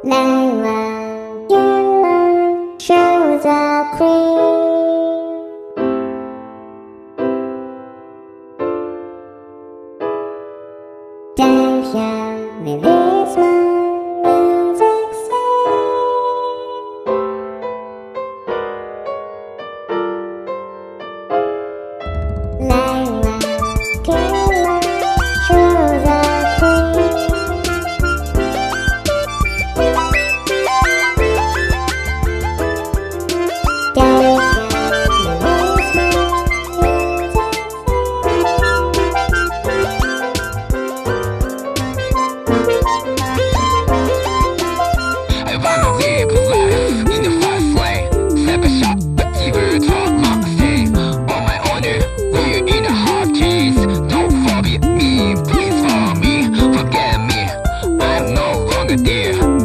Now you show the queen. Don't you release my music sound. Now killer show the queen. Yeah.